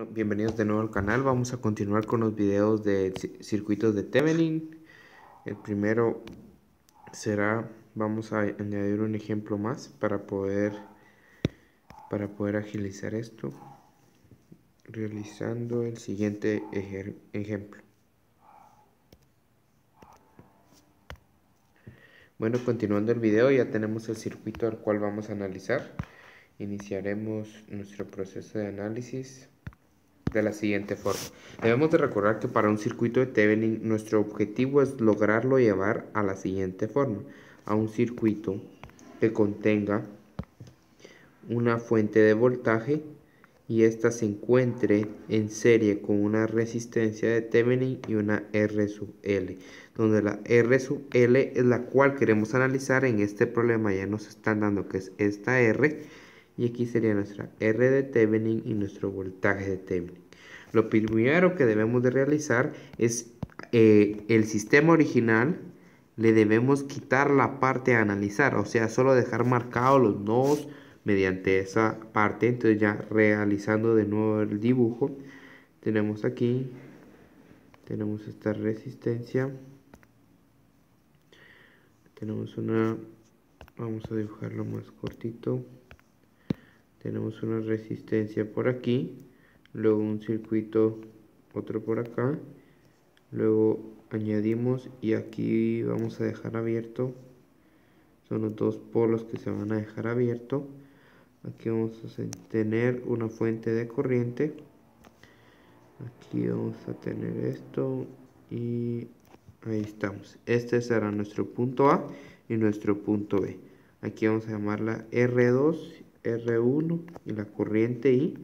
Bienvenidos de nuevo al canal. Vamos a continuar con los videos de circuitos de Thevenin. El primero será, vamos a añadir un ejemplo más para poder agilizar esto, realizando el siguiente ejemplo. Bueno, continuando el video, ya tenemos el circuito al cual vamos a analizar. Iniciaremos nuestro proceso de análisis de la siguiente forma. Debemos de recordar que para un circuito de Thevenin nuestro objetivo es lograrlo llevar a la siguiente forma: a un circuito que contenga una fuente de voltaje y ésta se encuentre en serie con una resistencia de Thevenin y una R sub L, donde la R sub L es la cual queremos analizar. En este problema ya nos están dando que es esta R, y aquí sería nuestra R de Thevenin y nuestro voltaje de Thevenin. Lo primero que debemos de realizar es el sistema original. Le debemos quitar la parte a analizar, o sea, solo dejar marcados los nodos mediante esa parte. Entonces, ya realizando de nuevo el dibujo, tenemos aquí, tenemos esta resistencia, tenemos una, vamos a dibujarlo más cortito, tenemos una resistencia por aquí, luego un circuito, otro por acá, luego añadimos, y aquí vamos a dejar abierto, son los dos polos que se van a dejar abierto. Aquí vamos a tener una fuente de corriente, aquí vamos a tener esto, y ahí estamos. Este será nuestro punto A y nuestro punto B. Aquí vamos a llamarla R2, R1 y la corriente I,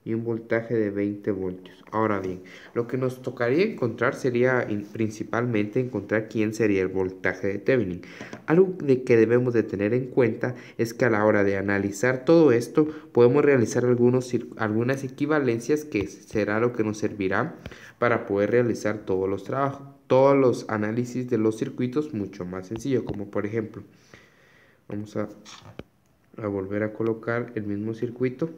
y un voltaje de 20 voltios. Ahora bien, lo que nos tocaría encontrar sería principalmente encontrar quién sería el voltaje de Thevenin. Algo que debemos de tener en cuenta es que a la hora de analizar todo esto podemos realizar algunas equivalencias, que será lo que nos servirá para poder realizar todos los trabajos, todos los análisis de los circuitos mucho más sencillo. Como por ejemplo, vamos a volver a colocar el mismo circuito.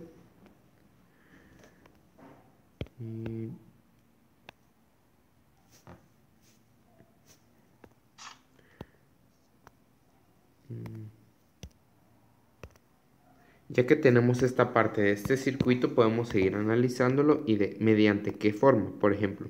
Ya que tenemos esta parte de este circuito, podemos seguir analizándolo y mediante qué forma. Por ejemplo,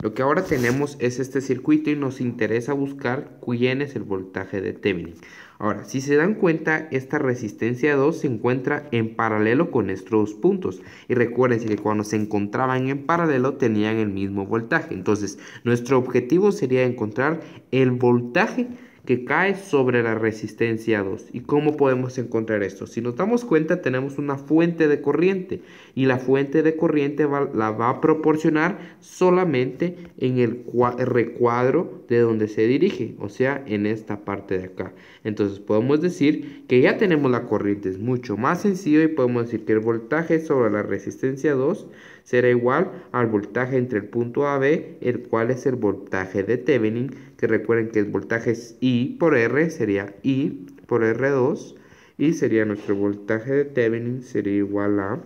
lo que ahora tenemos es este circuito y nos interesa buscar quién es el voltaje de Thevenin. Ahora, si se dan cuenta, esta resistencia 2 se encuentra en paralelo con estos dos puntos. Y recuerden que cuando se encontraban en paralelo tenían el mismo voltaje. Entonces, nuestro objetivo sería encontrar el voltaje que cae sobre la resistencia 2. ¿Y cómo podemos encontrar esto? Si nos damos cuenta, tenemos una fuente de corriente, y la fuente de corriente la va a proporcionar solamente en el recuadro de donde se dirige, o sea, en esta parte de acá. Entonces podemos decir que ya tenemos la corriente, es mucho más sencillo, y podemos decir que el voltaje sobre la resistencia 2 será igual al voltaje entre el punto A y B, el cual es el voltaje de Thevenin, que recuerden que el voltaje es I por R, sería I por R2, y sería nuestro voltaje de Thevenin sería igual a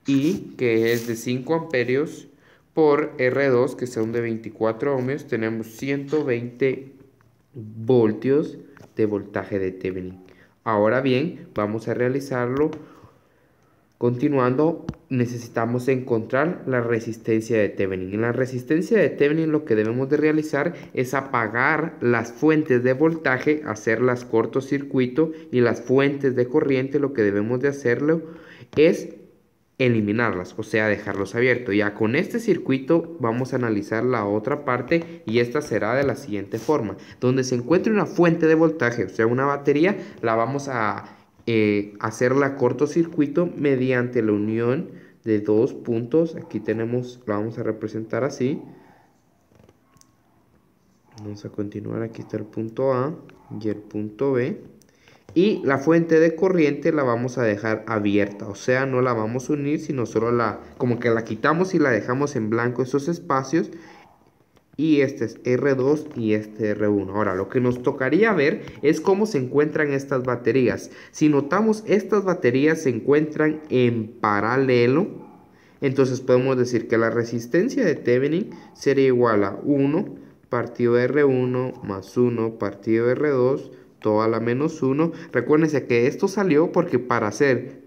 I, que es de 5 amperios, por R2, que son de 24 ohmios. Tenemos 120 voltios de voltaje de Thevenin. Ahora bien, vamos a realizarlo. Continuando, necesitamos encontrar la resistencia de Thevenin. En la resistencia de Thevenin lo que debemos de realizar es apagar las fuentes de voltaje, hacerlas cortocircuito, y las fuentes de corriente lo que debemos de hacerlo es eliminarlas, o sea, dejarlos abiertos. Ya con este circuito vamos a analizar la otra parte, y esta será de la siguiente forma: donde se encuentre una fuente de voltaje, o sea, una batería, la vamos a hacerla cortocircuito mediante la unión de dos puntos. Aquí tenemos, la vamos a representar así. Vamos a continuar, aquí está el punto A y el punto B. Y la fuente de corriente la vamos a dejar abierta, o sea, no la vamos a unir, sino solo como que la quitamos y la dejamos en blanco esos espacios. Y este es R2 y este R1. Ahora, lo que nos tocaría ver es cómo se encuentran estas baterías. Si notamos, estas baterías se encuentran en paralelo Entonces podemos decir que la resistencia de Thevenin sería igual a 1 partido R1 más 1 partido R2 todo a la menos 1. Recuérdense que esto salió porque para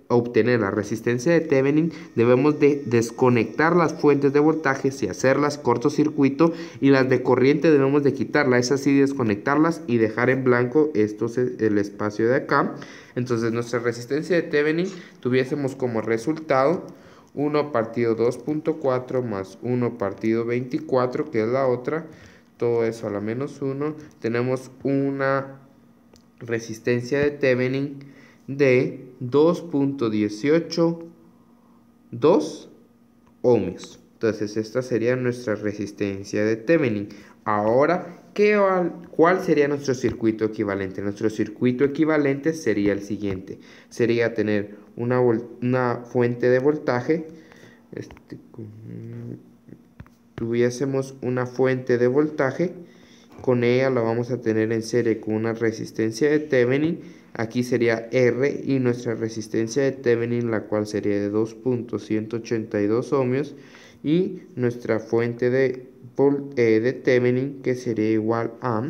obtener la resistencia de Thevenin debemos de desconectar las fuentes de voltaje y hacerlas cortocircuito, y las de corriente debemos de quitarlas, es así, desconectarlas y dejar en blanco el espacio de acá. Entonces nuestra resistencia de Thevenin tuviésemos como resultado 1 partido 2.4 más 1 partido 24, que es la otra, todo eso a la menos 1. Tenemos una resistencia de Thevenin de 2.182 ohmios. Entonces esta sería nuestra resistencia de Thevenin. Ahora, ¿cuál sería nuestro circuito equivalente? Nuestro circuito equivalente sería el siguiente. Sería tener una fuente de voltaje. Tuviésemos una fuente de voltaje. Con ella la vamos a tener en serie con una resistencia de Thevenin. Aquí sería R y nuestra resistencia de Thevenin, la cual sería de 2.182 ohmios. Y nuestra fuente de Thevenin, que sería igual a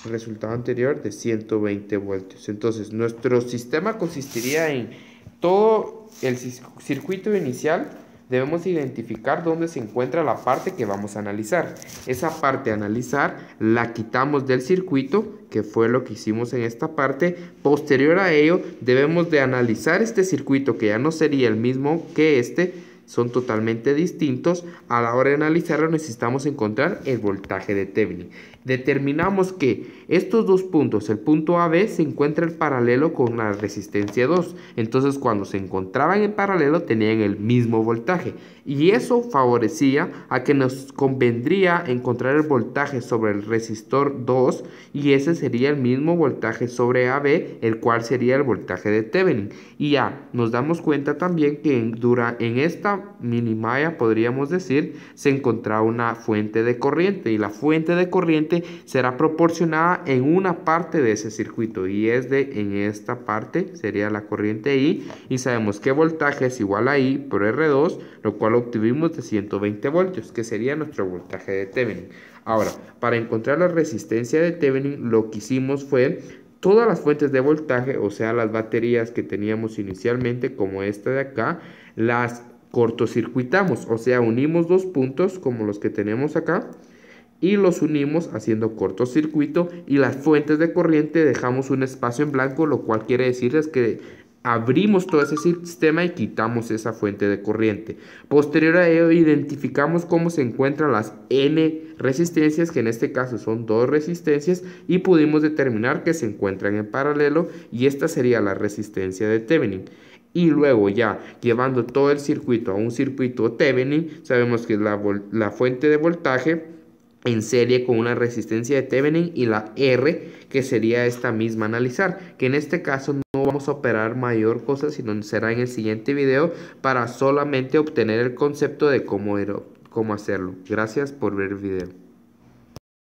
el resultado anterior de 120 voltios. Entonces nuestro sistema consistiría en todo el circuito inicial. Debemos identificar dónde se encuentra la parte que vamos a analizar. Esa parte a analizar la quitamos del circuito, que fue lo que hicimos en esta parte. Posterior a ello, debemos de analizar este circuito, que ya no sería el mismo que este, son totalmente distintos. A la hora de analizarlo necesitamos encontrar el voltaje de Thevenin. Determinamos que estos dos puntos, el punto AB, se encuentra en paralelo con la resistencia 2. Entonces cuando se encontraban en paralelo tenían el mismo voltaje. Y eso favorecía a que nos convendría encontrar el voltaje sobre el resistor 2. Y ese sería el mismo voltaje sobre AB, el cual sería el voltaje de Thevenin. Y ya nos damos cuenta también que en esta mini malla, podríamos decir, se encontraba una fuente de corriente. Y la fuente de corriente será proporcionada en una parte de ese circuito, y en esta parte sería la corriente I, y sabemos que voltaje es igual a I por R2, lo cual obtuvimos de 120 voltios, que sería nuestro voltaje de Thevenin. Ahora, para encontrar la resistencia de Thevenin, lo que hicimos fue todas las fuentes de voltaje, o sea, las baterías que teníamos inicialmente, como esta de acá, las cortocircuitamos, o sea, unimos dos puntos como los que tenemos acá, y los unimos haciendo cortocircuito, y las fuentes de corriente dejamos un espacio en blanco, lo cual quiere decirles que abrimos todo ese sistema y quitamos esa fuente de corriente. Posterior a ello identificamos cómo se encuentran las N resistencias, que en este caso son dos resistencias, y pudimos determinar que se encuentran en paralelo, y esta sería la resistencia de Thevenin. Y luego, ya llevando todo el circuito a un circuito Thevenin, sabemos que la fuente de voltaje en serie con una resistencia de Thevenin y la R, que sería esta misma a analizar, que en este caso no vamos a operar mayor cosa, sino será en el siguiente video, para solamente obtener el concepto de cómo hacerlo. Gracias por ver el video.